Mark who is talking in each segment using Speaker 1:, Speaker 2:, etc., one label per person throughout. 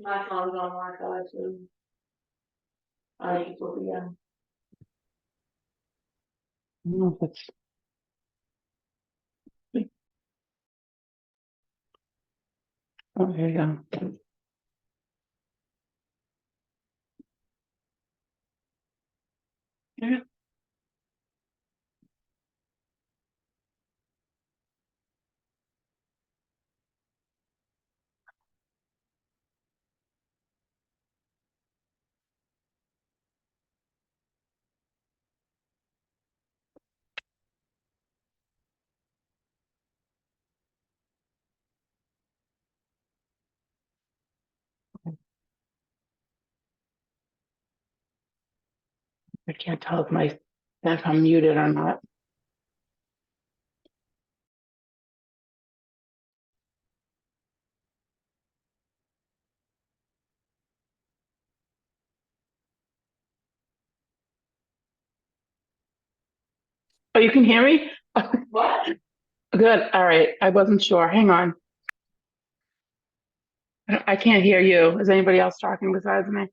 Speaker 1: My phone's on Wi-Fi too. I just look again. I don't know if it's. Oh, here you go. Yeah. I can't tell if I'm muted or not. Oh, you can hear me? What? Good. All right. I wasn't sure. Hang on. I can't hear you. Is anybody else talking besides me?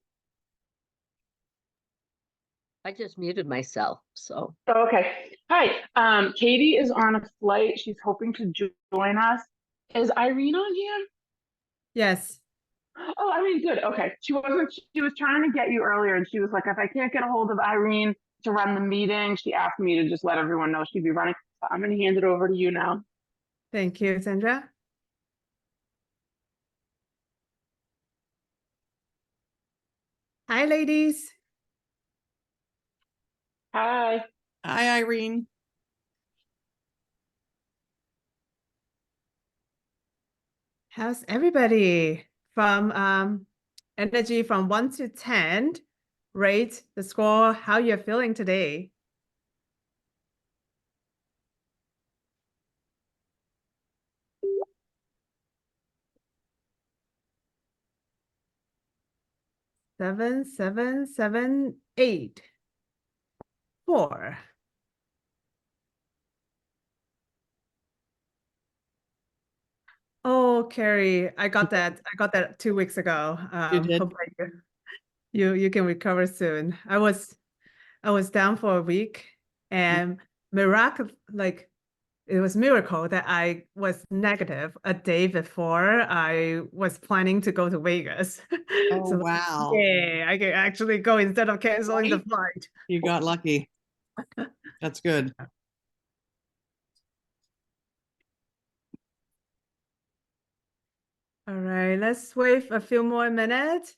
Speaker 2: I just muted myself, so.
Speaker 1: Oh, okay. Hi. Katie is on a flight. She's hoping to join us. Is Irene on here?
Speaker 3: Yes.
Speaker 1: Oh, I mean, good. Okay. She was trying to get you earlier and she was like, if I can't get a hold of Irene to run the meeting, she asked me to just let everyone know she'd be running. So I'm going to hand it over to you now.
Speaker 3: Thank you, Sandra. Hi, ladies.
Speaker 1: Hi.
Speaker 4: Hi, Irene.
Speaker 3: How's everybody? From energy from 1 to 10, rate the score, how you're feeling today. Seven, 7, 7, 8, 4. Oh, Carrie, I got that 2 weeks ago.
Speaker 4: You did?
Speaker 3: Hope that you can recover soon. I was down for a week, and it was miracle that I was negative a day before I was planning to go to Vegas.
Speaker 4: Oh,
Speaker 3: So
Speaker 4: wow.
Speaker 3: yeah, I can actually go instead of canceling the
Speaker 4: Right?
Speaker 3: flight.
Speaker 4: You got lucky. That's good.
Speaker 3: All right, let's wait a few more minutes.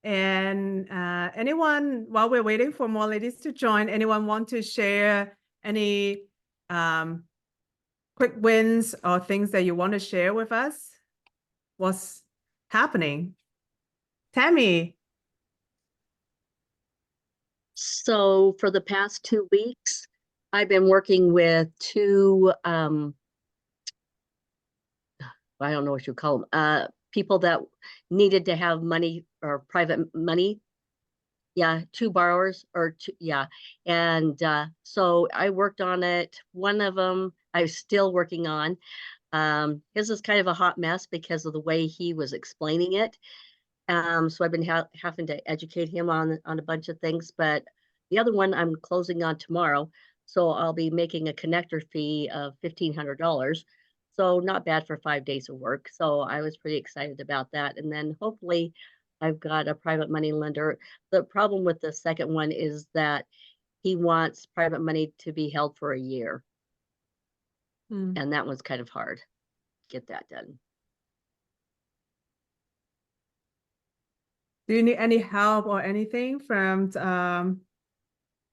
Speaker 3: And anyone, while we're waiting for more ladies to join, anyone want to share any quick wins or things that you want to share with us? What's happening? Tammy.
Speaker 2: So for the past 2 weeks, I've been working with two, I don't know what you call them, people that needed to have money or private money. Yeah, two borrowers or two, yeah. And so I worked on it. One of them I'm still working on. His is kind of a hot mess because of the way he was explaining it. So I've been having to educate him on a bunch of things, but the other one I'm closing on tomorrow. So I'll be making a connector fee of $1,500. So not bad for 5 days of work. So I was pretty excited about that. And then hopefully I've got a private money lender. The problem with the second one is that he wants private money to be held for a year. And that one's kind of hard to get that done.
Speaker 3: Do you need any help or anything from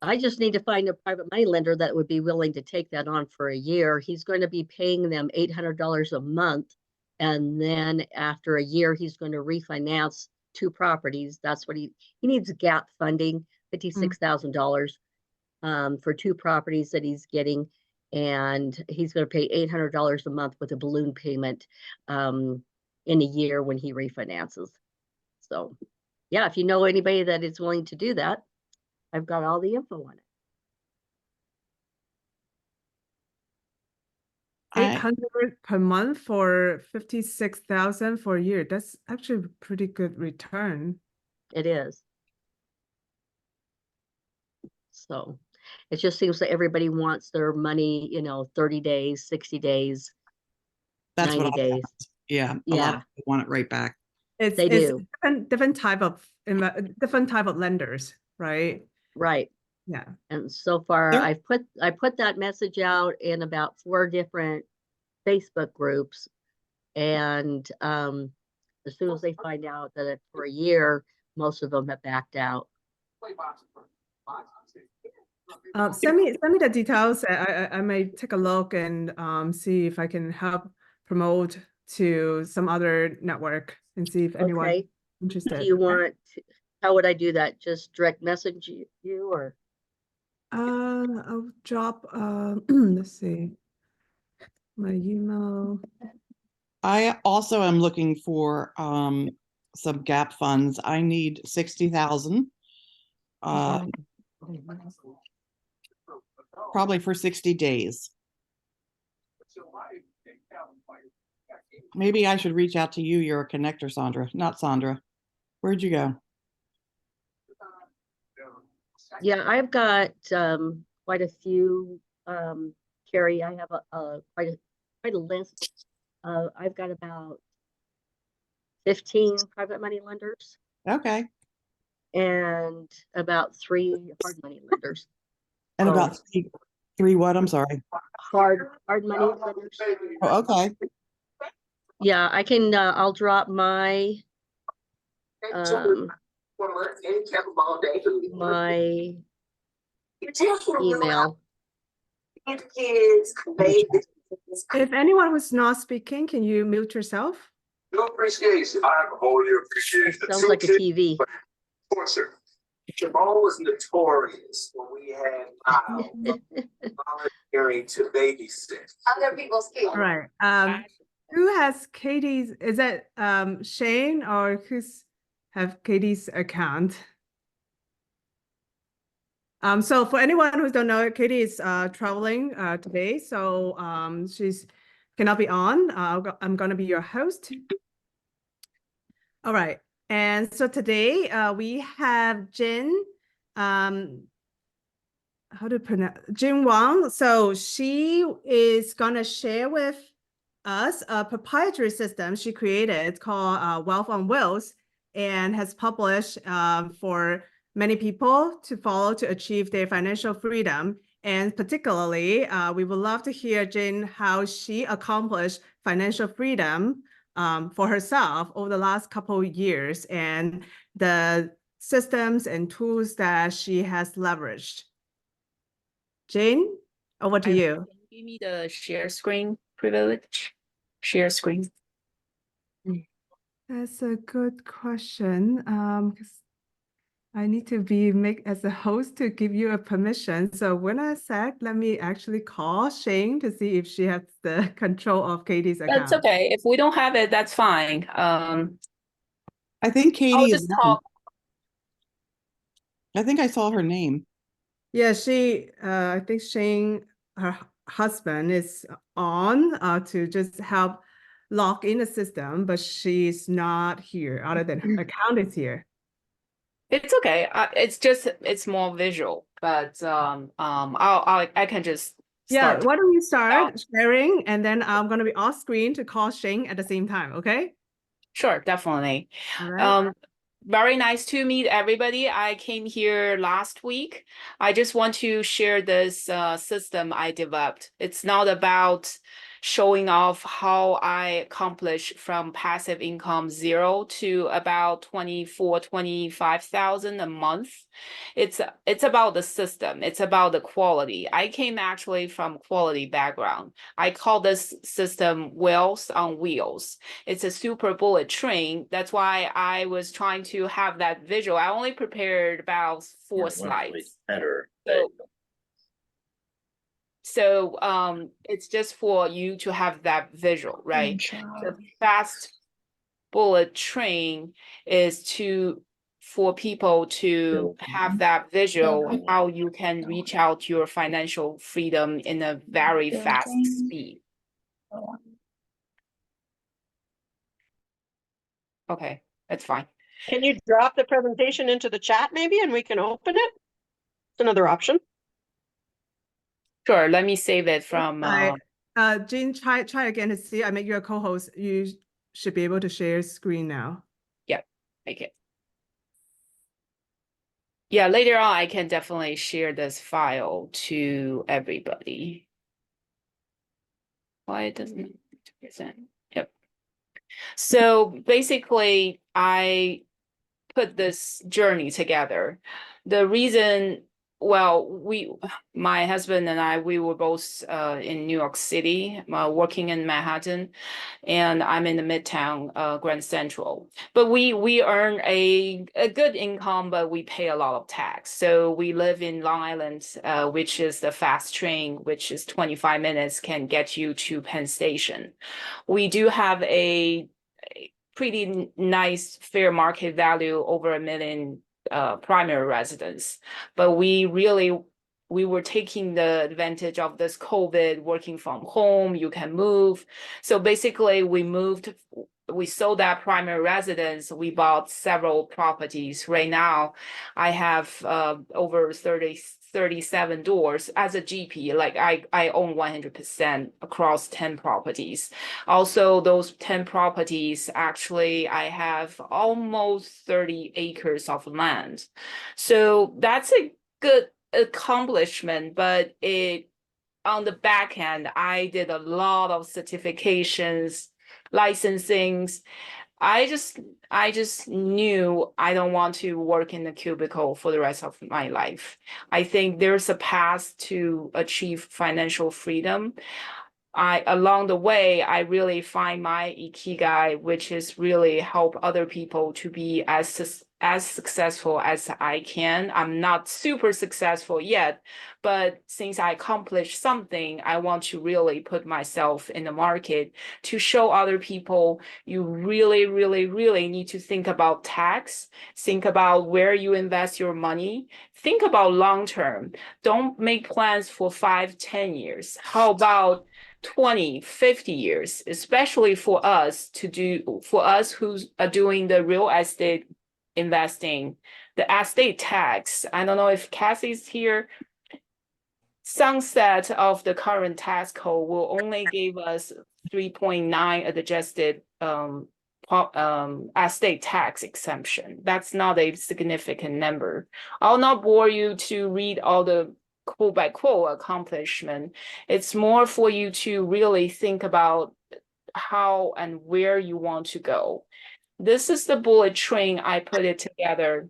Speaker 2: I just need to find a private money lender that would be willing to take that on for a year. He's going to be paying them $800 a month. And then after a year, he's going to refinance 2 properties. That's what he needs gap funding, $56,000 for 2 properties that he's getting. And he's going to pay $800 a month with a balloon payment in a year when he refinances. So yeah, if you know anybody that is willing to do that, I've got all the info on it.
Speaker 3: 800 per month for 56,000 for a year. That's actually a pretty good return.
Speaker 2: It is. So it just seems that everybody wants their money, 30 days, 60 days,
Speaker 4: That's
Speaker 2: 90
Speaker 4: what I
Speaker 2: days.
Speaker 4: want. Yeah. A lot
Speaker 2: Yeah,
Speaker 4: of people want it right back.
Speaker 3: It's
Speaker 2: They
Speaker 3: it's
Speaker 2: do.
Speaker 3: different type of different type of lenders, right?
Speaker 2: right.
Speaker 3: Yeah.
Speaker 2: And so far
Speaker 4: There-
Speaker 2: I put that message out in about 4 different Facebook groups. And as soon as they find out that it's for a year, most of them have backed out.
Speaker 3: Send me the details. I may take a look and see if I can help promote to some other network and see if anyone
Speaker 2: Okay.
Speaker 3: interested.
Speaker 2: Do you want, how would I do that? Just direct message you or?
Speaker 3: I'll drop let's see, my email.
Speaker 4: I also am looking for some gap funds. I need 60,000. Probably for 60 days. Maybe I should reach out to you. You're a connector, Sandra, not Sandra. Where'd you go?
Speaker 2: Yeah, I've got quite a few, Carrie. I have quite a list. I've got about 15 private money lenders
Speaker 4: Okay.
Speaker 2: and about 3 hard money lenders.
Speaker 4: And
Speaker 2: So,
Speaker 4: about three what? I'm sorry.
Speaker 2: hard money lenders.
Speaker 4: Oh, okay.
Speaker 2: Yeah, I can. I'll drop my my email.
Speaker 3: If anyone who's not speaking, can you mute yourself?
Speaker 5: No appreciation. I have a wholly
Speaker 2: It
Speaker 5: appreciation.
Speaker 2: sounds like a TV.
Speaker 5: Sponsor. Jamal was notorious when we had volunteering to babysit. Other people's kids.
Speaker 3: All right. Who has Katie's? Is that Shane or who's have Katie's account? So for anyone who don't know, Katie is traveling today, so she's cannot be on. I'm gonna be your host. All right, and so today we have Jing, how to pronounce Jing Wang. So she is gonna share with us a proprietary system she created called Wealth on Wheels, and has published for many people to follow to achieve their financial freedom. And particularly, we would love to hear Jane how she accomplished financial freedom for herself over the last couple of years and the systems and tools that she has leveraged. Jane, over to you.
Speaker 6: Give me the share screen privilege. Share screen.
Speaker 3: That's a good question. Because I need to be as a host to give you a permission. So when I said, let me actually call Shane to see if she has the control of Katie's account.
Speaker 6: That's okay. If we don't have it, that's fine.
Speaker 4: I think Katie
Speaker 6: I'll
Speaker 4: is.
Speaker 6: just talk.
Speaker 4: I think I saw her name.
Speaker 3: Yeah, I think Shane, her husband, is on to just help log in the system, but she's not here, other than her account is here.
Speaker 6: It's okay. It's more visual, but I can just start.
Speaker 3: Yeah, why don't you start sharing, and then I'm gonna be off screen to call Shane at the same time, okay?
Speaker 6: Sure, definitely.
Speaker 3: All right.
Speaker 6: Very nice to meet everybody. I came here last week. I just want to share this system I developed. It's not about showing off how I accomplish from passive income 0 to about 25,000 a month. It's about the system. It's about the quality. I came actually from quality background. I call this system Wealth on Wheels. It's a super bullet train. That's why I was trying to have that visual. I only prepared about 4 slides. So it's just for you to have that visual, right? The fast bullet train is for people to have that visual, how you can reach out your financial freedom in a very fast speed. Okay, that's fine.
Speaker 7: Can you drop the presentation into the chat maybe and we can open it? It's another option.
Speaker 6: Sure, let me save it from,
Speaker 3: Jean, try again to see. I make you a co-host. You should be able to share screen now.
Speaker 6: make it. Yeah, later on, I can definitely share this file to everybody. Why it doesn't present? Yep. So basically, I put this journey together. The reason, well, my husband and I, we were both in New York City, working in Manhattan, and I'm in the Midtown, Grand Central. But we earn a good income, but we pay a lot of tax. So we live in Long Island, which is the fast train, which is 25 minutes can get you to Penn Station. We do have a pretty nice fair market value, over $1 million primary residence. But we were taking the advantage of this COVID, working from home, you can move. So basically we sold that primary residence. We bought several properties. Right now, I have over 37 doors as a GP. Like I own 100% across 10 properties. Also, those 10 properties, actually, I have almost 30 acres of land. So that's a good accomplishment, but on the back end, I did a lot of certifications, licensings. I just knew I don't want to work in a cubicle for the rest of my life. I think there's a path to achieve financial freedom. Along the way, I really find my ikigai, which is really help other people to be as successful as I can. I'm not super successful yet, but since I accomplished something, I want to really put myself in the market to show other people you really, really, really need to think about tax, think about where you invest your money, think about long term. Don't make plans for 5-10 years. How about 20, 50 years, especially for us who are doing the real estate investing, the estate tax. I don't know if Cassie's here. Sunset of the current tax code will only give us 3.9 adjusted estate tax exemption. That's not a significant number. I'll not bore you to read all the quote by quote accomplishment. It's more for you to really think about how and where you want to go. This is the bullet train. I put it together.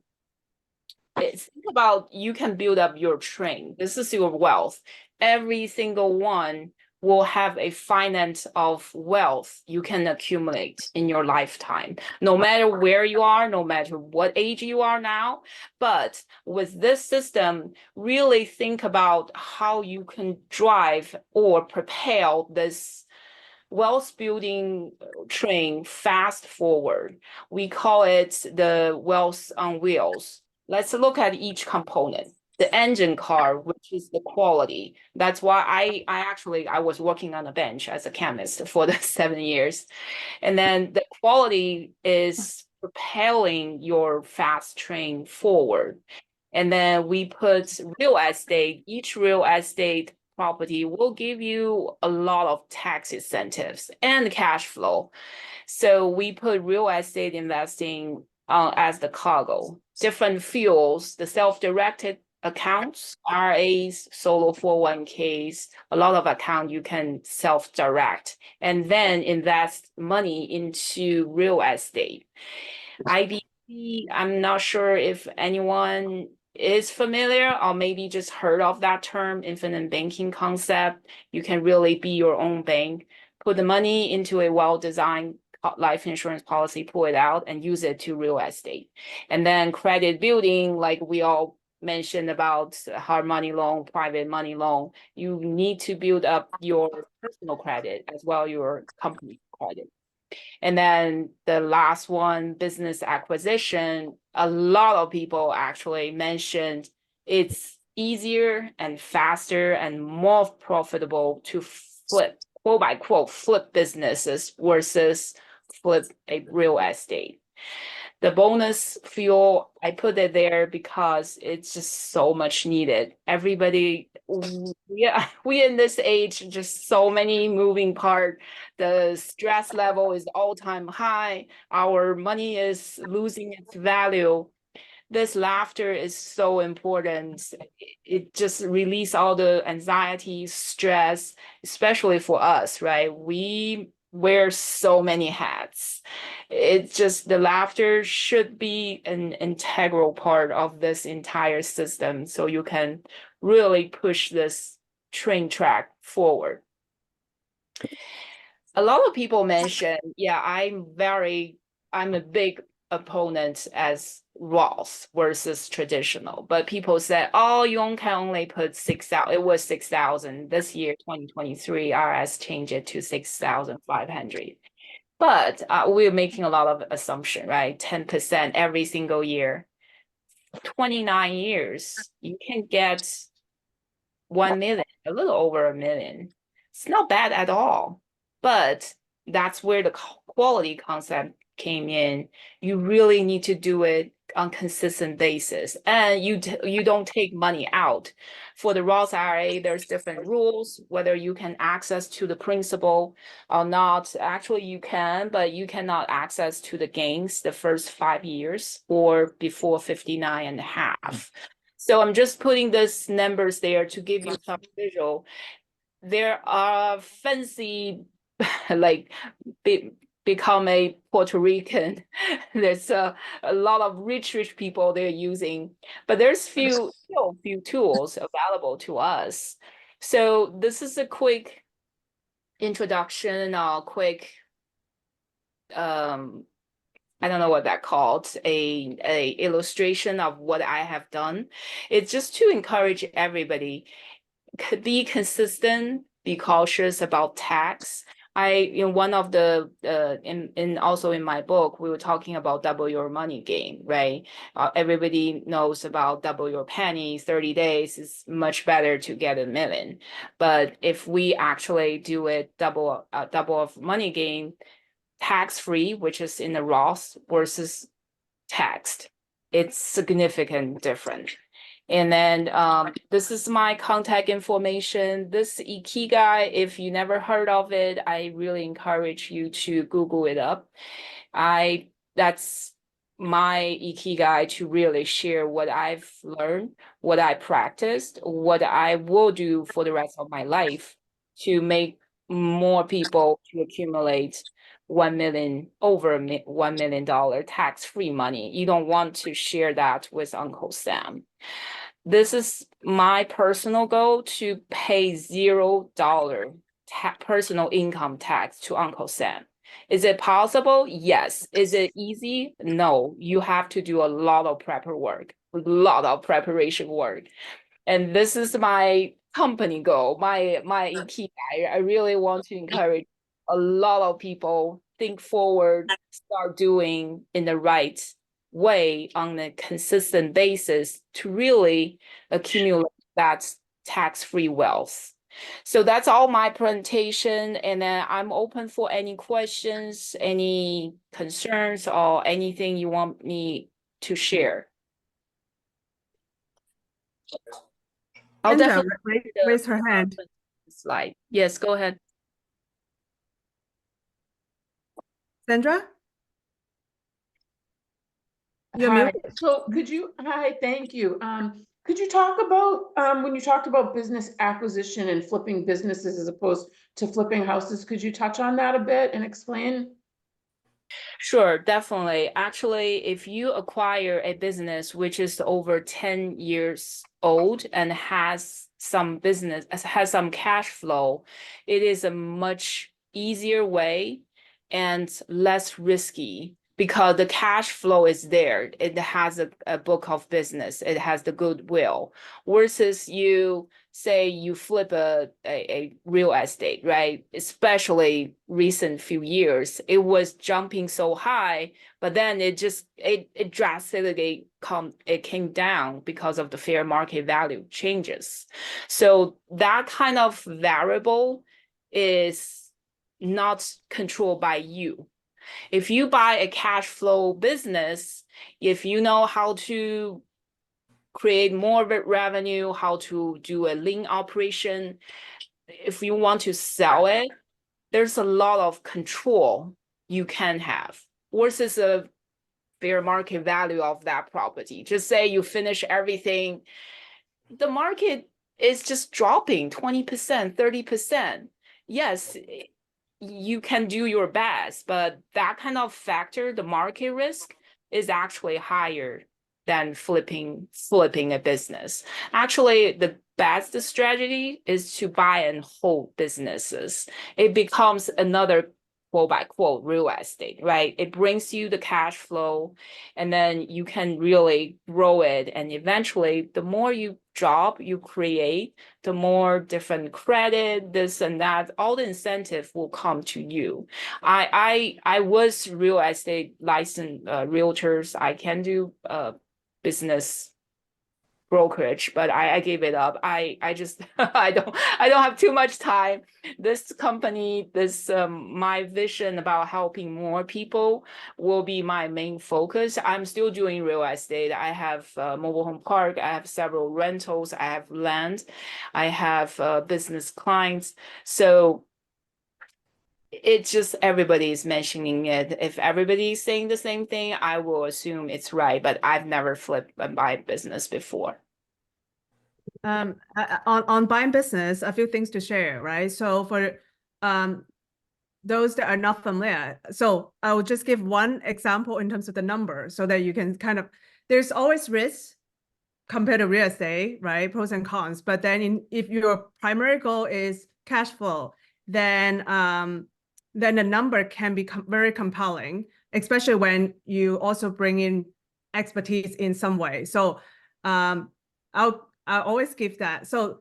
Speaker 6: Think about, you can build up your train. This is your wealth. Every single one will have a finance of wealth you can accumulate in your lifetime, no matter where you are, no matter what age you are now. But with this system, really think about how you can drive or propel this wealth building train fast forward. We call it the wealth on wheels. Let's look at each component. The engine car, which is the quality. That's why I was working on a bench as a chemist for the 7 years. And then the quality is propelling your fast train forward. And then we put real estate. Each real estate property will give you a lot of tax incentives and cash flow. So we put real estate investing as the cargo. Different fuels, the self-directed accounts, RAs, solo 401ks, a lot of accounts you can self-direct and then invest money into real estate. IBC, I'm not sure if anyone is familiar or maybe just heard of that term, infinite banking concept. You can really be your own bank, put the money into a well-designed life insurance policy, pull it out and use it to real estate. And then credit building, like we all mentioned about hard money loan, private money loan, you need to build up your personal credit as well, your company credit. And then the last one, business acquisition, a lot of people actually mentioned it's easier and faster and more profitable to flip quote by quote flip businesses versus flip a real estate. The bonus fuel, I put it there because it's just so much needed. Everybody, we in this age, just so many moving parts. The stress level is all-time high. Our money is losing its value. This laughter is so important. It just release all the anxiety, stress, especially for us, right? We wear so many hats. It's just the laughter should be an integral part of this entire system so you can really push this train track forward. A lot of people mention, yeah, I'm a big opponent as Roth versus traditional, but people said, oh, you can only put 6,000. It was 6,000 this year, 2023. RS changed it to 6,500. But we're making a lot of assumption, right? 10% every single year. 29 years, you can get 1 million, a little over 1 million. It's not bad at all. But that's where the quality concept came in. You really need to do it on consistent basis, and you don't take money out. For the Roth IRA, there's different rules whether you can access to the principal or not. Actually, you can, but you cannot access to the gains the first 5 years or before 59 and a half. So I'm just putting these numbers there to give you some visual. There are fancy like become a Puerto Rican. There's a lot of rich people they're using, but there's few tools available to us. So this is a quick introduction or quick I don't know what that called, a illustration of what I have done. It's just to encourage everybody, be consistent, be cautious about tax. In one of the in also in my book, we were talking about double your money game, right? Everybody knows about double your penny. 30 days is much better to get 1 million. But if we actually do it double of money game, tax-free, which is in the Roth versus taxed, it's significant different. And then this is my contact information. This Ikigai, if you never heard of it, I really encourage you to Google it up. That's my Ikigai, to really share what I've learned, what I practiced, what I will do for the rest of my life to make more people to accumulate 1 million, over $1 million tax-free money. You don't want to share that with Uncle Sam. This is my personal goal, to pay $0 personal income tax to Uncle Sam. Is it possible? Yes. Is it easy? No. You have to do a lot of preparation work. And this is my company goal, my Ikigai. I really want to encourage a lot of people think forward, start doing in the right way on a consistent basis to really accumulate that tax-free wealth. So that's all my presentation, and then I'm open for any questions, any concerns, or anything you want me to share. I'll
Speaker 3: Sandra,
Speaker 6: definitely
Speaker 3: raise her hand.
Speaker 6: slide. Yes, go ahead.
Speaker 3: Sandra? You're
Speaker 8: Hi.
Speaker 3: muted.
Speaker 8: So hi, thank you. Could you talk about, when you talked about business acquisition and flipping businesses as opposed to flipping houses, could you touch on that a bit and explain?
Speaker 6: Sure, definitely. Actually, if you acquire a business which is over 10 years old and has some cash flow, it is a much easier way and less risky, because the cash flow is there. It has a book of business. It has the goodwill. Versus you say you flip a real estate, right? Especially recent few years, it was jumping so high, but then it drastically came down because of the fair market value changes. So that kind of variable is not controlled by you. If you buy a cash flow business, if you know how to create more revenue, how to do a lean operation, if you want to sell it, there's a lot of control you can have versus a fair market value of that property. Just say you finish everything, the market is just dropping 20%, 30%. Yes, you can do your best, but that kind of factor, the market risk, is actually higher than flipping a business. Actually, the best strategy is to buy and hold businesses. It becomes another quote by quote real estate, right? It brings you the cash flow, and then you can really grow it. And eventually, the more you job you create, the more different credit, this and that, all the incentive will come to you. I was real estate licensed realtors. I can do business brokerage, but I gave it up. I just I don't have too much time. This company, my vision about helping more people will be my main focus. I'm still doing real estate. I have a mobile home park. I have several rentals. I have land. I have business clients. So it's just everybody is mentioning it. If everybody is saying the same thing, I will assume it's right, but I've never flipped and buy business before.
Speaker 3: On buying business, a few things to share, right? So for those that are not familiar, so I will just give one example in terms of the number so that you can kind of, there's always risks compared to real estate, right? Pros and cons. But then if your primary goal is cash flow, then the number can be very compelling, especially when you also bring in expertise in some way. So I always give that. So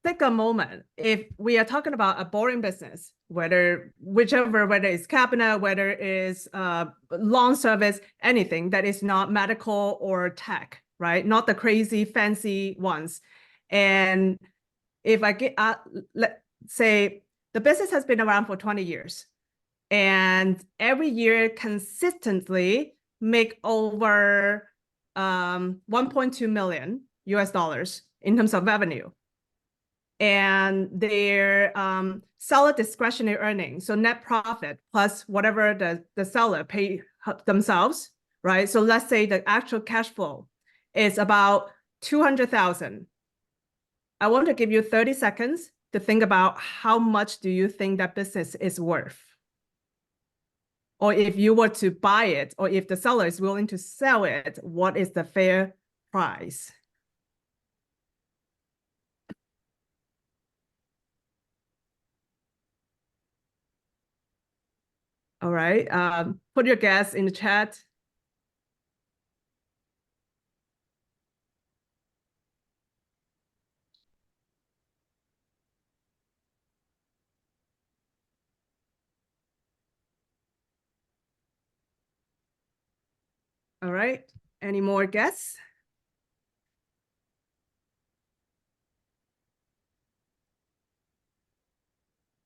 Speaker 3: take a moment. If we are talking about a boring business, whether it's cabinet, whether it's lawn service, anything that is not medical or tech, right? Not the crazy fancy ones. And if I get, let's say the business has been around for 20 years and every year consistently make over 1.2 million US dollars in terms of revenue. And their seller discretionary earnings, so net profit plus whatever the seller pay themselves, right? So let's say the actual cash flow is about 200,000. I want to give you 30 seconds to think about how much do you think that business is worth? Or if you were to buy it, or if the seller is willing to sell it, what is the fair price? All right, put your guess in the chat. All right, any more guess?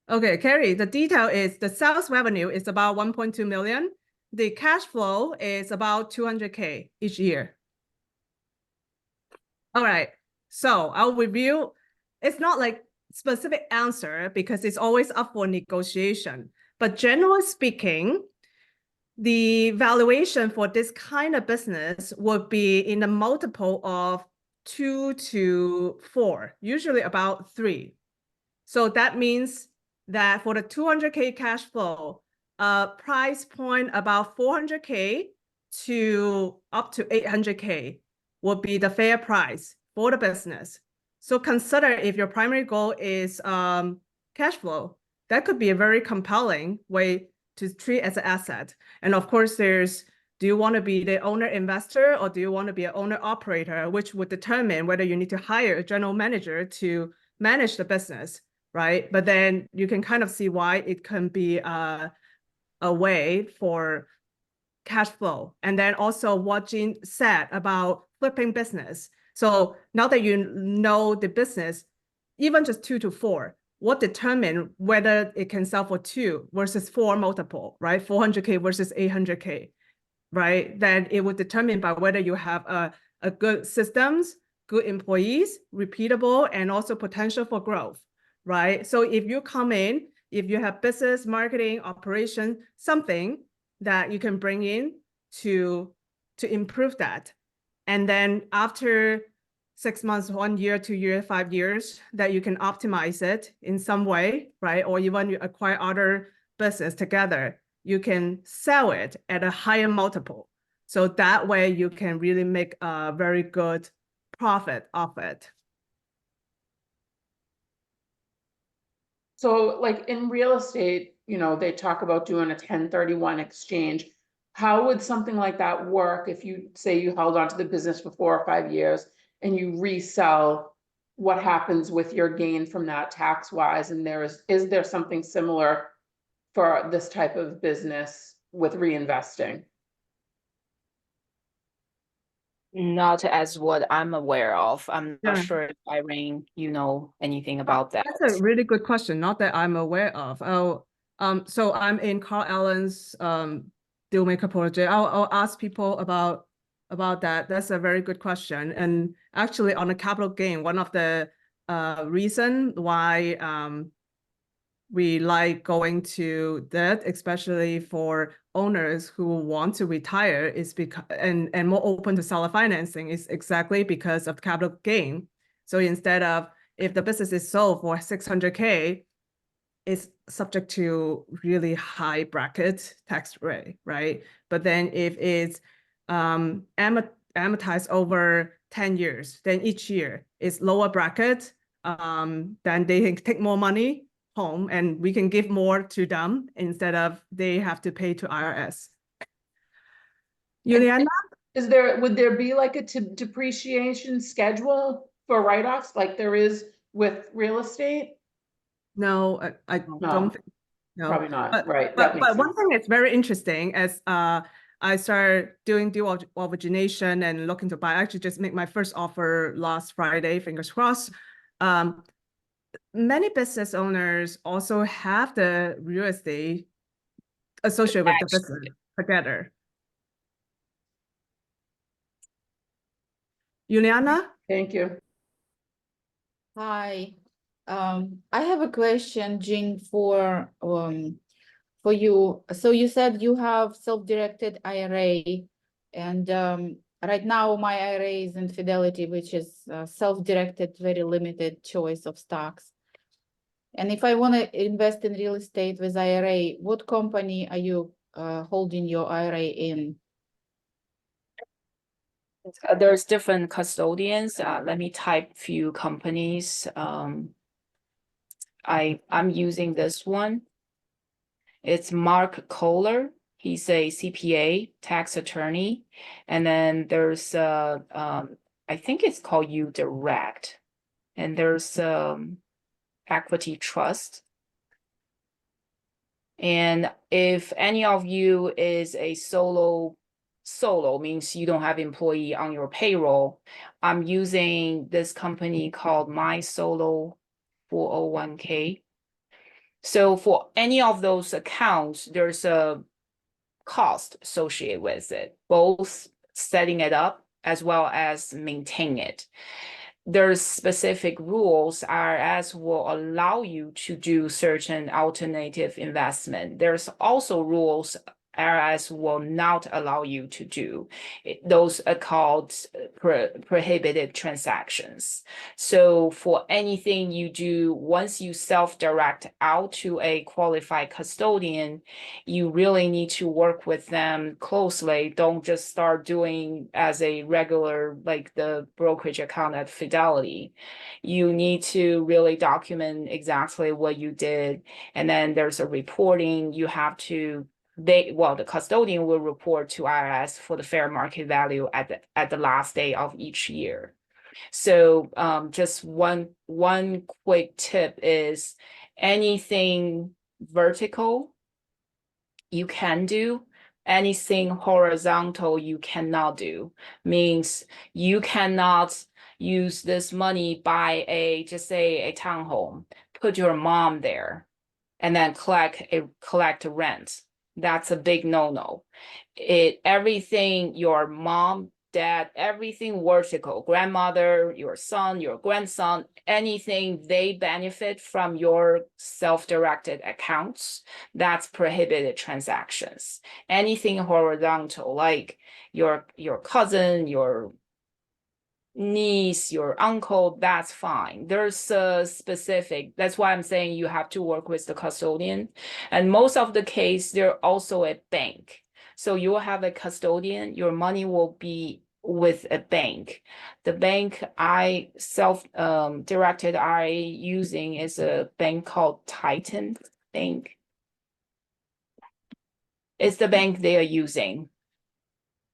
Speaker 3: Okay, Carrie, the detail is the sales revenue is about 1.2 million. The cash flow is about 200K each year. All right, so I'll review. It's not like specific answer because it's always up for negotiation. But generally speaking, the valuation for this kind of business would be in the multiple of 2 to 4, usually about 3. So that means that for the 200K cash flow, price point about 400K to up to 800K would be the fair price for the business. So consider if your primary goal is cash flow, that could be a very compelling way to treat as an asset. And of course, there's, do you want to be the owner investor or do you want to be an owner operator, which would determine whether you need to hire a general manager to manage the business, right? But then you can kind of see why it can be a way for cash flow. And then also what Jing said about flipping business. So now that you know the business, even just 2 to 4, what determine whether it can sell for 2 versus 4 multiple, right? 400K versus 800K, right? Then it would determine by whether you have a good systems, good employees, repeatable, and also potential for growth, right? So if you come in, if you have business, marketing, operation, something that you can bring in to improve that. And then after 6 months, 1 year, 2 years, 5 years, that you can optimize it in some way, right? Or even you acquire other business together, you can sell it at a higher multiple. So that way you can really make a very good profit off it.
Speaker 8: So like in real estate, you know, they talk about doing a 1031 exchange. How would something like that work if you say you held onto the business for 4 or 5 years and you resell? What happens with your gain from that tax wise? And is there something similar for this type of business with reinvesting?
Speaker 6: Not as what I'm aware of. I'm not
Speaker 3: Yeah.
Speaker 6: sure if Irene, you know anything about that.
Speaker 3: That's a really good question, not that I'm aware of. So I'm in Carl Allen's Dealmaker project. I'll ask people about that. That's a very good question. And actually on a capital gain, one of the reason why we like going to that, especially for owners who want to retire, is because and more open to seller financing, is exactly because of capital gain. So instead of, if the business is sold for 600K, it's subject to really high bracket tax rate, right? But then if it's amortized over 10 years, then each year is lower bracket, then they can take more money home and we can give more to them instead of they have to pay to IRS. Juliana?
Speaker 8: Would there be like a depreciation schedule for write-offs like there is with real estate?
Speaker 3: No, I don't think. No.
Speaker 8: Probably not,
Speaker 3: But,
Speaker 8: right?
Speaker 3: But one thing that's very interesting as I started doing deal origination and looking to buy. I actually just made my first offer last Friday, fingers crossed. Many business owners also have the real estate associated with the business together. Juliana?
Speaker 8: Thank you.
Speaker 9: Hi, I have a question, Jing, for you. So you said you have self-directed IRA, and right now my IRA is in Fidelity, which is self-directed, very limited choice of stocks. And if I want to invest in real estate with IRA, what company are you holding your IRA in?
Speaker 6: There's different custodians. Let me type few companies. I'm using this one. It's Mark Kohler. He's a CPA, tax attorney. And then there's I think it's called UDirect. And there's Equity Trust. And if any of you is a solo means you don't have employee on your payroll, I'm using this company called My Solo 401k. So for any of those accounts, there's a cost associated with it, both setting it up as well as maintain it. There's specific rules IRS will allow you to do certain alternative investment. There's also rules IRS will not allow you to do. Those are called prohibited transactions. So for anything you do, once you self-direct out to a qualified custodian, you really need to work with them closely. Don't just start doing as a regular, like the brokerage account at Fidelity. You need to really document exactly what you did. And then there's a reporting you have to the custodian will report to IRS for the fair market value at the last day of each year. So just one quick tip is anything vertical you can do, anything horizontal you cannot do. Means you cannot use this money buy just say a townhome, put your mom there and then collect rent. That's a big no-no. Everything, your mom, dad, everything vertical, grandmother, your son, your grandson, anything they benefit from your self-directed accounts, that's prohibited transactions. Anything horizontal, like your cousin, your niece, your uncle, that's fine. There's a specific, that's why I'm saying you have to work with the custodian. And most of the case, they're also a bank. So you will have a custodian, your money will be with a bank. The bank I directed IRA using is a bank called Titan Bank. It's the bank they are using.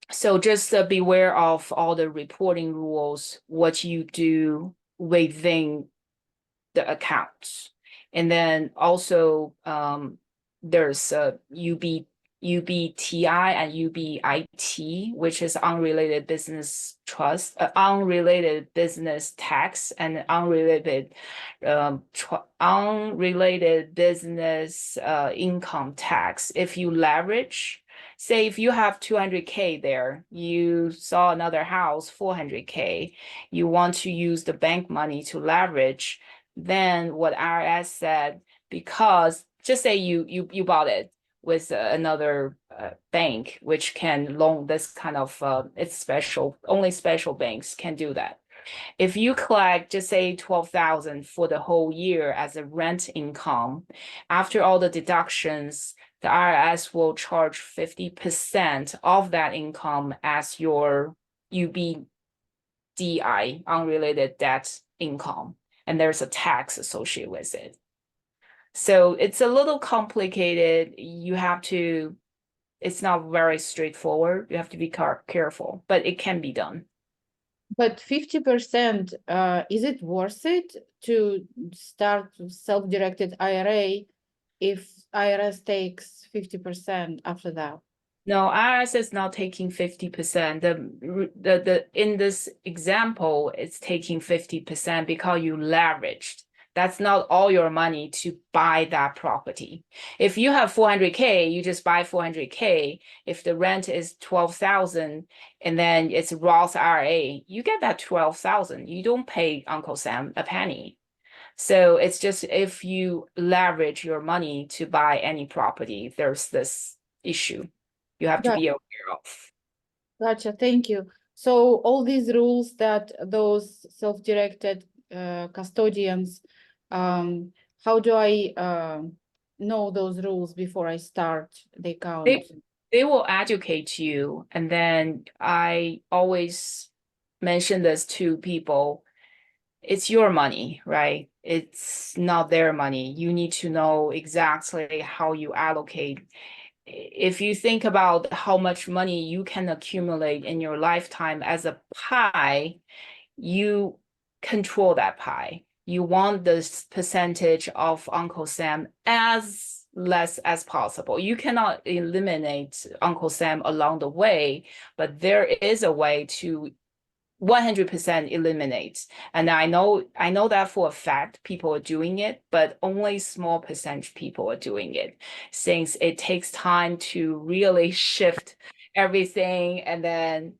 Speaker 6: So just beware of all the reporting rules, what you do within the accounts. And then also there's UBTI and UBIT, which is unrelated business trust, unrelated business tax, and unrelated business income tax. If you leverage, say if you have 200K there, you saw another house, 400K, you want to use the bank money to leverage, then what IRS said, because just say you bought it with another bank, which can loan this kind of, it's special, only special banks can do that. If you collect, just say 12,000 for the whole year as a rent income, after all the deductions, the IRS will charge 50% of that income as your UBDI, unrelated debt income, and there's a tax associated with it. So it's a little complicated. It's not very straightforward. You have to be careful, but it can be done.
Speaker 9: But 50%, is it worth it to start self-directed IRA if IRS takes 50% after that?
Speaker 6: No, IRS is not taking 50%. The in this example, it's taking 50% because you leveraged. That's not all your money to buy that property. If you have 400K, you just buy 400K. If the rent is 12,000 and then it's Roth IRA, you get that 12,000. You don't pay Uncle Sam a penny. So it's just if you leverage your money to buy any property, there's this issue you have to be aware of.
Speaker 9: Gotcha, thank you. So all these rules that those self-directed custodians, how do I know those rules before I start the account?
Speaker 6: They will educate you, and then I always mention this to people. It's your money, right? It's not their money. You need to know exactly how you allocate. If you think about how much money you can accumulate in your lifetime as a pie, you control that pie. You want this percentage of Uncle Sam as less as possible. You cannot eliminate Uncle Sam along the way, but there is a way to 100% eliminate. And I know that for a fact people are doing it, but only small percentage people are doing it, since it takes time to really shift everything, and then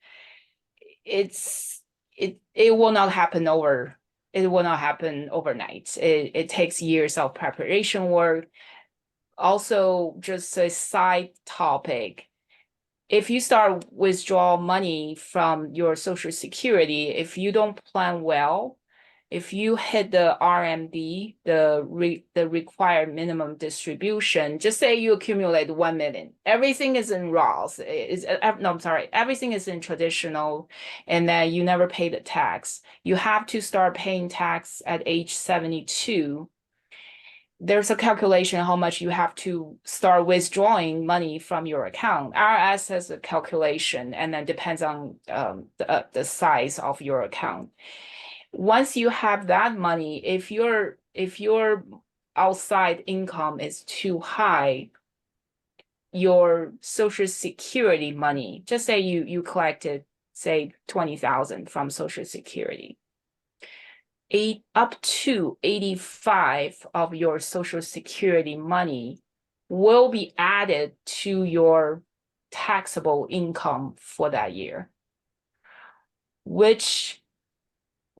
Speaker 6: it will not happen overnight. It takes years of preparation work. Also, just a side topic, if you start withdraw money from your Social Security, if you don't plan well, if you hit the RMD, the required minimum distribution, just say you accumulate 1 million, everything is in Roth, everything is in traditional, and then you never pay the tax. You have to start paying tax at age 72. There's a calculation how much you have to start withdrawing money from your account. IRS has a calculation, and then depends on the size of your account. Once you have that money, if your outside income is too high, your Social Security money, just say you collected, say 20,000 from Social Security. up to 85 of your Social Security money will be added to your taxable income for that year, which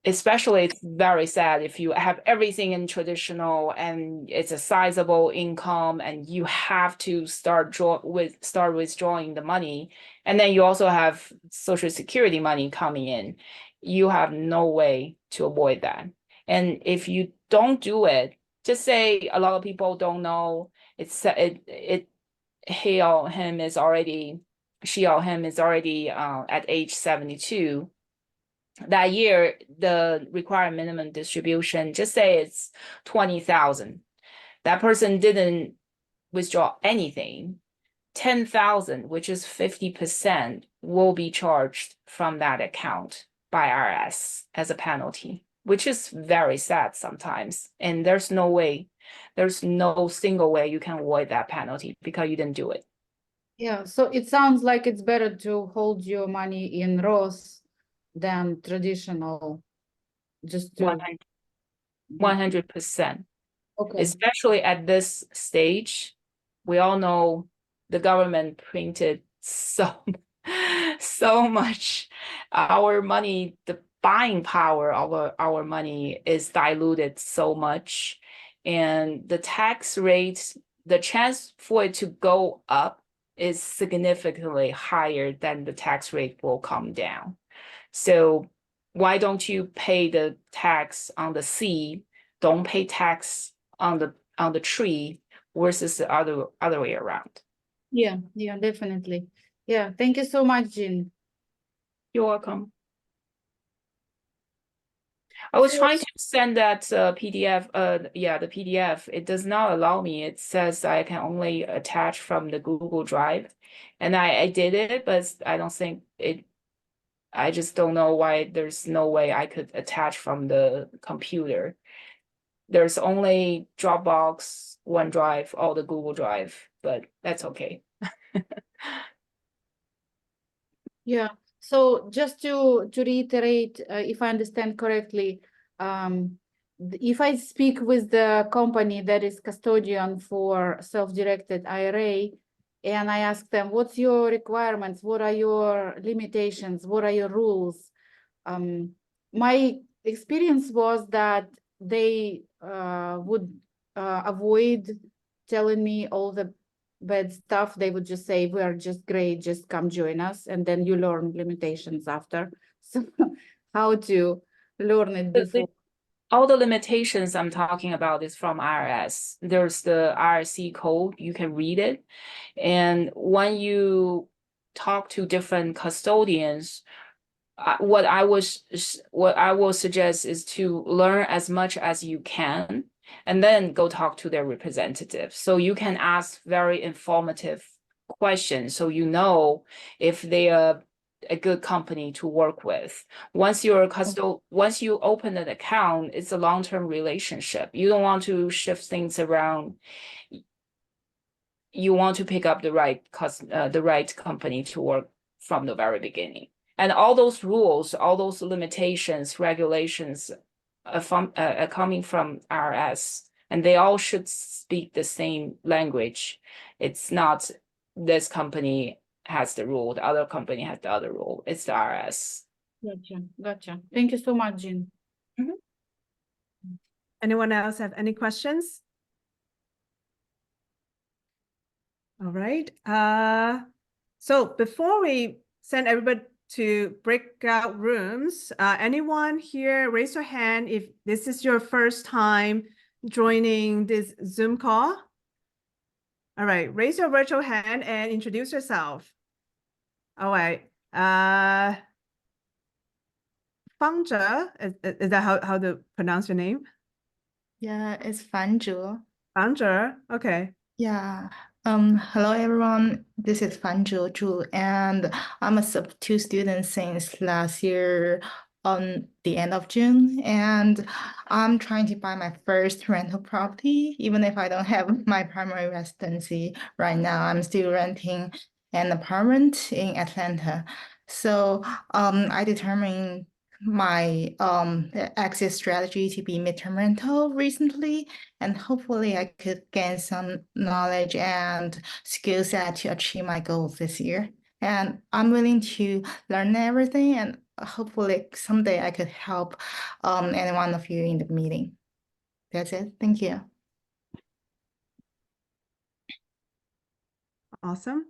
Speaker 6: especially it's very sad if you have everything in traditional and it's a sizable income and you have to start withdrawing the money, and then you also have Social Security money coming in. You have no way to avoid that. And if you don't do it, just say a lot of people don't know, she or him is already at age 72. That year, the required minimum distribution, just say it's 20,000. That person didn't withdraw anything. 10,000, which is 50%, will be charged from that account by IRS as a penalty, which is very sad sometimes. And there's no single way you can avoid that penalty because you didn't do it.
Speaker 9: Yeah, so it sounds like it's better to hold your money in Roth than traditional, just to
Speaker 6: 100%.
Speaker 9: okay.
Speaker 6: Especially at this stage, we all know the government printed so much. Our money, the buying power of our money is diluted so much, and the tax rate, the chance for it to go up is significantly higher than the tax rate will come down. So why don't you pay the tax on the seed? Don't pay tax on the tree versus the other way around.
Speaker 9: Yeah, definitely. Yeah, thank you so much, Jing.
Speaker 6: You're welcome. I was trying to send that PDF. The PDF. It does not allow me. It says I can only attach from the Google Drive, and I did it, but I don't think it. I just don't know why there's no way I could attach from the computer. There's only Dropbox, OneDrive, all the Google Drive, but that's okay.
Speaker 9: Yeah, so just to reiterate, if I understand correctly, if I speak with the company that is custodian for self-directed IRA, and I ask them, what's your requirements? What are your limitations? What are your rules? My experience was that they would avoid telling me all the bad stuff. They would just say, we are just great, just come join us. And then you learn limitations after. So how to learn it before.
Speaker 6: All the limitations I'm talking about is from IRS. There's the IRC code, you can read it. And when you talk to different custodians, what I will suggest is to learn as much as you can and then go talk to their representative. So you can ask very informative questions so you know if they are a good company to work with. Once you open an account, it's a long-term relationship. You don't want to shift things around. You want to pick up the right company to work from the very beginning. And all those rules, all those limitations, regulations are coming from IRS, and they all should speak the same language. It's not this company has the rule, the other company has the other rule. It's the IRS.
Speaker 9: Gotcha. Thank you so much, Jing.
Speaker 3: Anyone else have any questions? All right. So before we send everybody to breakout rooms, anyone here, raise your hand if this is your first time joining this Zoom call. All right, raise your virtual hand and introduce yourself. All right. Fangzhe, is that how to pronounce your name?
Speaker 10: Yeah, it's Fangzhe.
Speaker 3: Fangzhe, okay.
Speaker 10: Yeah. Hello everyone. This is Fangzhe Zhu, and I'm a sub-2 student since last year on the end of June, and I'm trying to buy my first rental property, even if I don't have my primary residency right now. I'm still renting an apartment in Atlanta. So I determined my exit strategy to be midterm rental recently, and hopefully I could gain some knowledge and skill set to achieve my goals this year. And I'm willing to learn everything, and hopefully someday I could help any one of you in the meeting. That's it. Thank you.
Speaker 3: Awesome.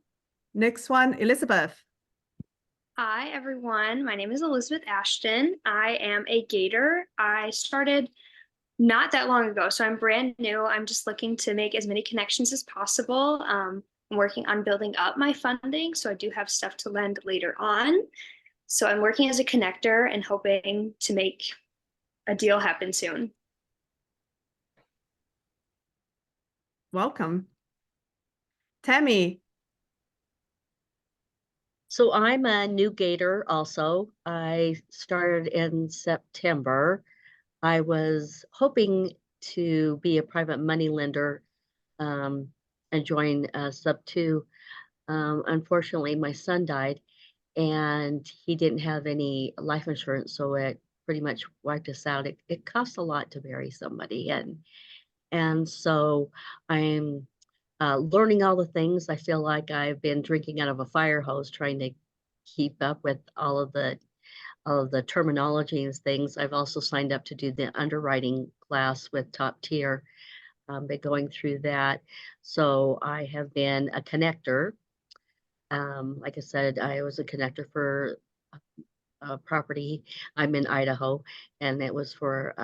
Speaker 3: Next one, Elizabeth.
Speaker 11: Hi, everyone. My name is Elizabeth Ashton. I am a Gator. I started not that long ago, so I'm brand new. I'm just looking to make as many connections as possible. I'm working on building up my funding, so I do have stuff to lend later on. So I'm working as a connector and hoping to make a deal happen soon.
Speaker 3: Welcome. Tammy.
Speaker 2: So I'm a new Gator also. I started in September. I was hoping to be a private money lender and join Sub 2. Unfortunately, my son died and he didn't have any life insurance, so it pretty much wiped us out. It costs a lot to bury somebody, and so I'm learning all the things. I feel like I've been drinking out of a fire hose trying to keep up with all of the terminology and things. I've also signed up to do the underwriting class with Top Tier. Been going through that. So I have been a connector. Like I said, I was a connector for a property. I'm in Idaho, and it was for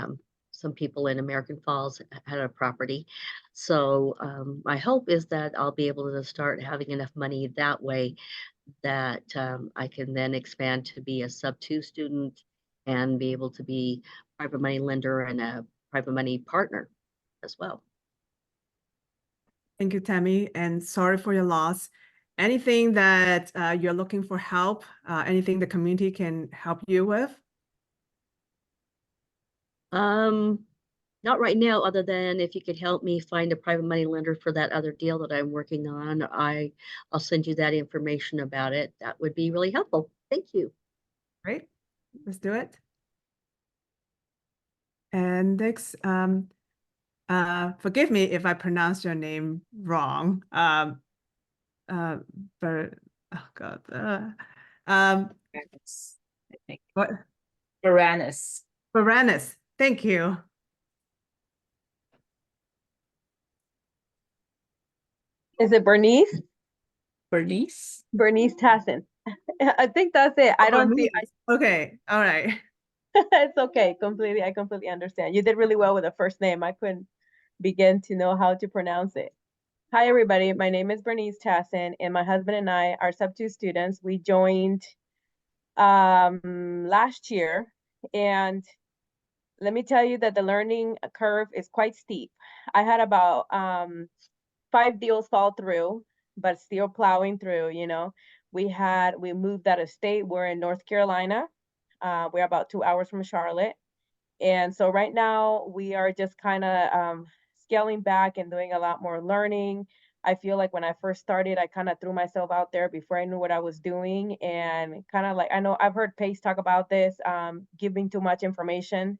Speaker 2: some people in American Falls had a property. So my hope is that I'll be able to start having enough money that way that I can then expand to be a Sub 2 student and be able to be private money lender and a private money partner as well.
Speaker 3: Thank you, Tammy, and sorry for your loss. Anything that you're looking for help, anything the community can help you with?
Speaker 2: Not right now, other than if you could help me find a private money lender for that other deal that I'm working on. I'll send you that information about it. That would be really helpful. Thank you.
Speaker 3: Great, let's do it. And next, forgive me if I pronounce your name wrong. But oh God,
Speaker 6: I think.
Speaker 3: what?
Speaker 6: Baranis.
Speaker 3: Baranis. Thank you.
Speaker 12: Is it Bernice?
Speaker 6: Bernice?
Speaker 12: Bernice Tassin. I think that's it. I don't see.
Speaker 3: Okay, all right.
Speaker 12: It's okay. I completely understand. You did really well with the first name. I couldn't begin to know how to pronounce it. Hi, everybody. My name is Bernice Tassin, and my husband and I are Sub 2 students. We joined last year, and let me tell you that the learning curve is quite steep. I had about 5 deals fall through, but still plowing through, you know. We moved out of state. We're in North Carolina. We're about 2 hours from Charlotte. And so right now we are just kind of scaling back and doing a lot more learning. I feel like when I first started, I kind of threw myself out there before I knew what I was doing. And kind of like, I know I've heard Pace talk about this, giving too much information,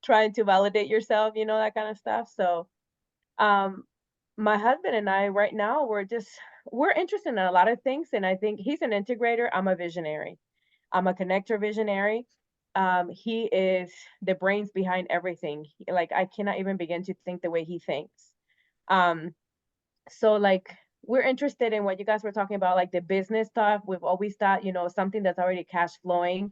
Speaker 12: trying to validate yourself, you know, that kind of stuff. So my husband and I right now, we're interested in a lot of things. And I think he's an integrator. I'm a visionary. I'm a connector visionary. He is the brains behind everything. Like, I cannot even begin to think the way he thinks. So like, we're interested in what you guys were talking about, like the business stuff. We've always thought, you know, something that's already cash flowing,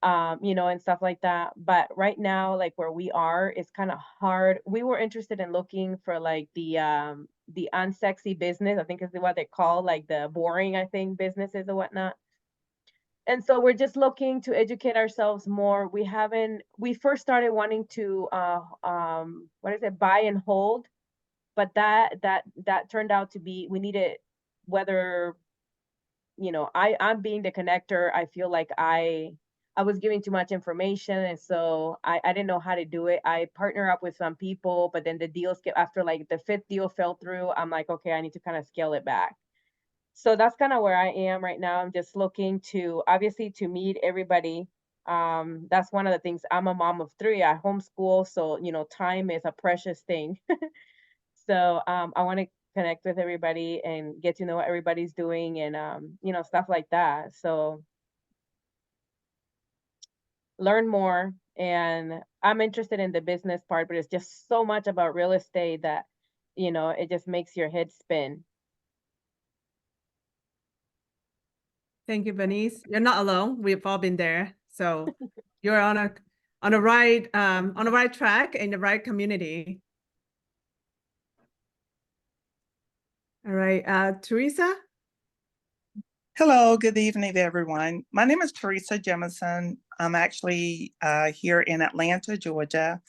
Speaker 12: you know, and stuff like that. But right now, like where we are, it's kind of hard. We were interested in looking for like the unsexy business, I think is what they call, like the boring, I think, businesses and whatnot. And so we're just looking to educate ourselves more. We first started wanting to buy and hold, but that turned out to be, we needed, whether, you know, I'm being the connector, I feel like I was giving too much information, and so I didn't know how to do it. I partner up with some people, but then the deals after like the 5th deal fell through, I'm like, okay, I need to kind of scale it back. So that's kind of where I am right now. I'm just looking to, obviously, to meet everybody. That's one of the things. I'm a mom of 3. I homeschool, so time is a precious thing. So I want to connect with everybody and get to know what everybody's doing and stuff like that. So learn more. And I'm interested in the business part, but it's just so much about real estate that it just makes your head spin.
Speaker 3: Thank you, Bernice. You're not alone. We've all been there. So you're on the right track in the right community. All right, Teresa.
Speaker 13: Hello, good evening, everyone. My name is Teresa Jemison. I'm actually here in Atlanta, Georgia.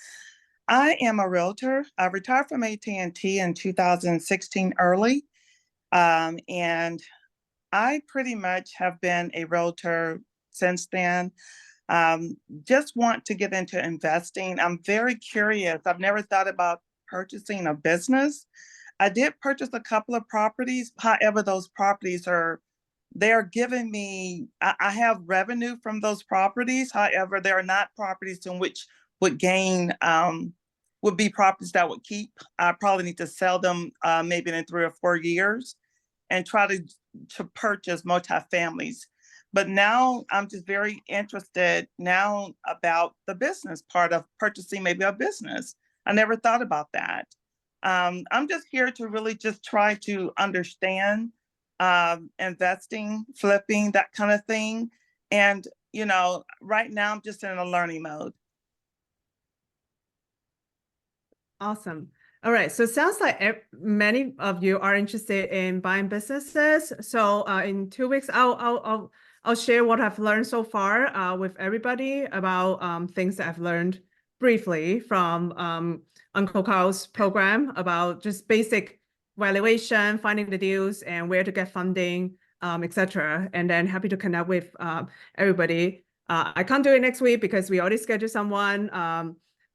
Speaker 13: I am a realtor. I retired from AT&T in 2016 early, and I pretty much have been a realtor since then. Just want to get into investing. I'm very curious. I've never thought about purchasing a business. I did purchase a couple of properties. However, those properties they're giving me, I have revenue from those properties. However, they are not properties in which would gain, would be properties that would keep. I probably need to sell them maybe in 3 or 4 years and try to purchase multifamilies. But now I'm just very interested now about the business part of purchasing maybe a business. I never thought about that. I'm just here to really just try to understand investing, flipping, that kind of thing. And, right now I'm just in a learning mode.
Speaker 3: Awesome. All right. So it sounds like many of you are interested in buying businesses. So in 2 weeks, I'll share what I've learned so far with everybody about things that I've learned briefly from Uncle Carl's program about just basic valuation, finding the deals, and where to get funding, etc. And then happy to connect with everybody. I can't do it next week because we already scheduled someone.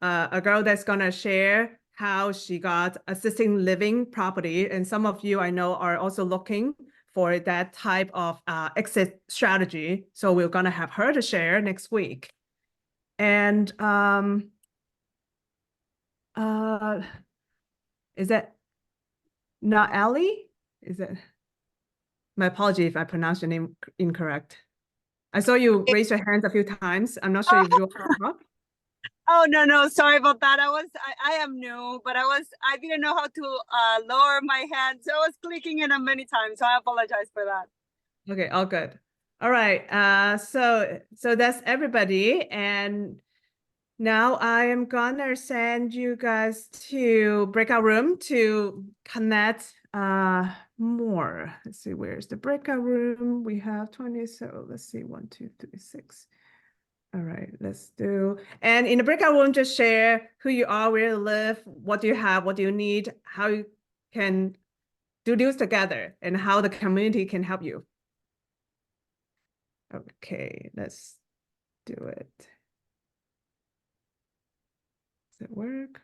Speaker 3: A girl that's gonna share how she got assisted living property. And some of you I know are also looking for that type of exit strategy. So we're gonna have her to share next week. And is that not Ali? Is it? My apology if I pronounced your name incorrect. I saw you raise your hands a few times. I'm not sure if you're up.
Speaker 14: Oh, no, sorry about that. I am new, but I didn't know how to lower my hand. So I was clicking it many times. So I apologize for that.
Speaker 3: Okay, all good. All right. So that's everybody. And now I am gonna send you guys to breakout room to connect more. Let's see, where's the breakout room? We have 20, so let's see, 1, 2, 3, 6. All right, let's do. And in the breakout room, just share who you are, where you live, what do you have, what do you need, how you can do deals together, and how the community can help you. Okay, let's do it. Does it work?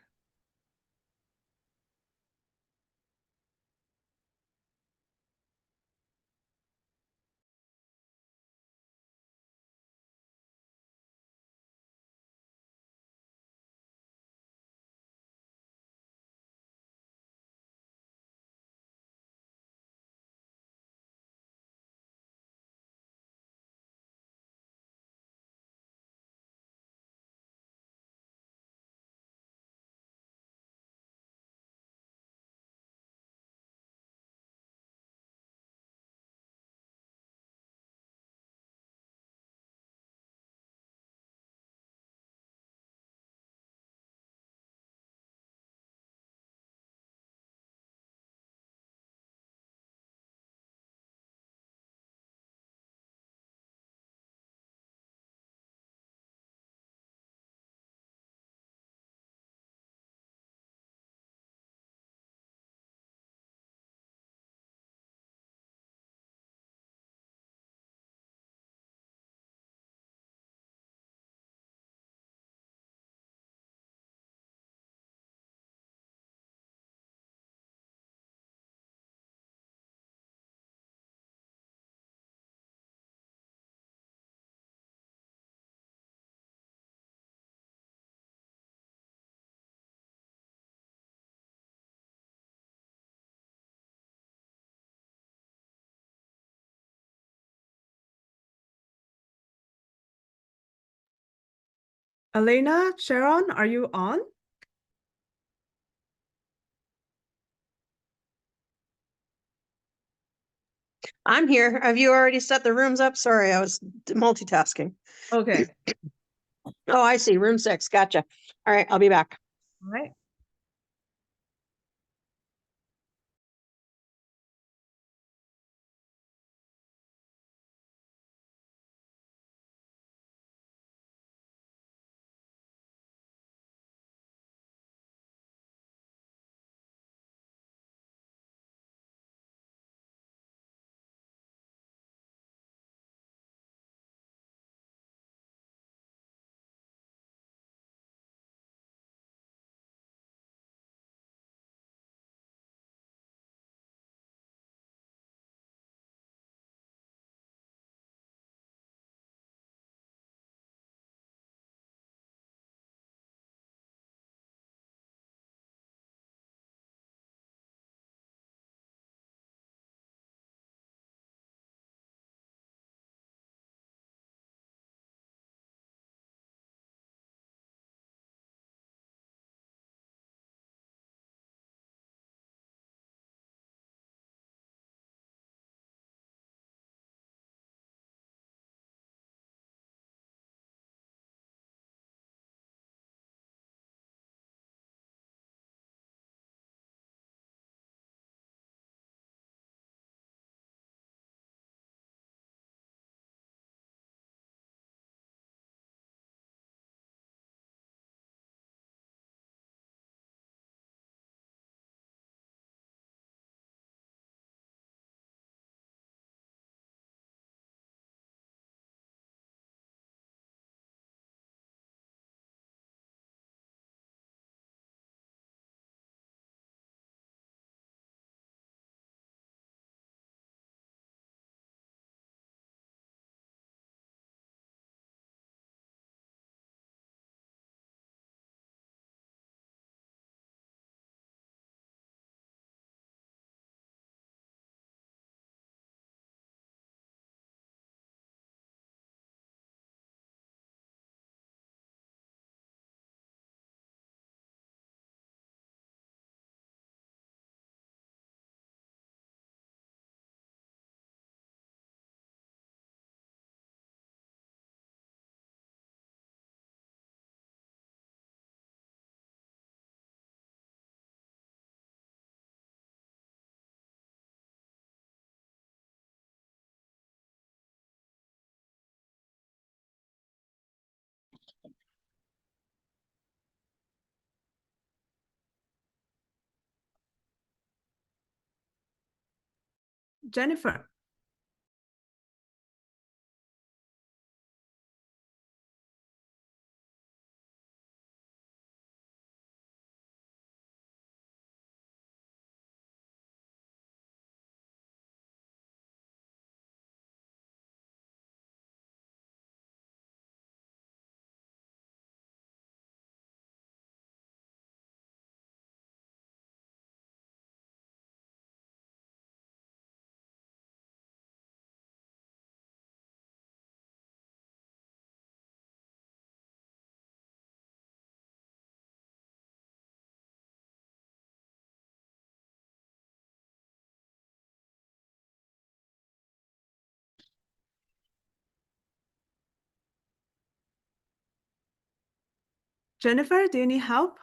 Speaker 3: Elena, Sharon, are you on?
Speaker 7: I'm here. Have you already set the rooms up? Sorry, I was multitasking.
Speaker 3: Okay.
Speaker 7: Oh, I see. Room 6. Gotcha. All right, I'll be back.
Speaker 3: All right. Jennifer. Jennifer, do you need help?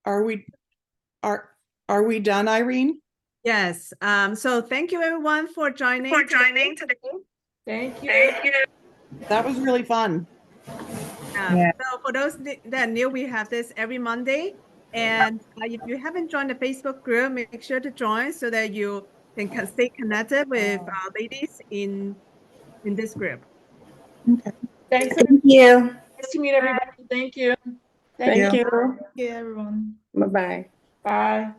Speaker 4: Are we, are we done, Irene?
Speaker 3: Yes. So thank you everyone for joining.
Speaker 8: Thank you.
Speaker 4: That was really fun.
Speaker 3: So for those that are new, we have this every Monday. And if you haven't joined the Facebook group, make sure to join so that you can stay connected with ladies in this group.
Speaker 8: Thanks.
Speaker 14: Thank you.
Speaker 8: Nice to meet everybody. Thank you.
Speaker 14: Thank you.
Speaker 10: Thank you, everyone.
Speaker 14: Bye-bye.
Speaker 8: Bye.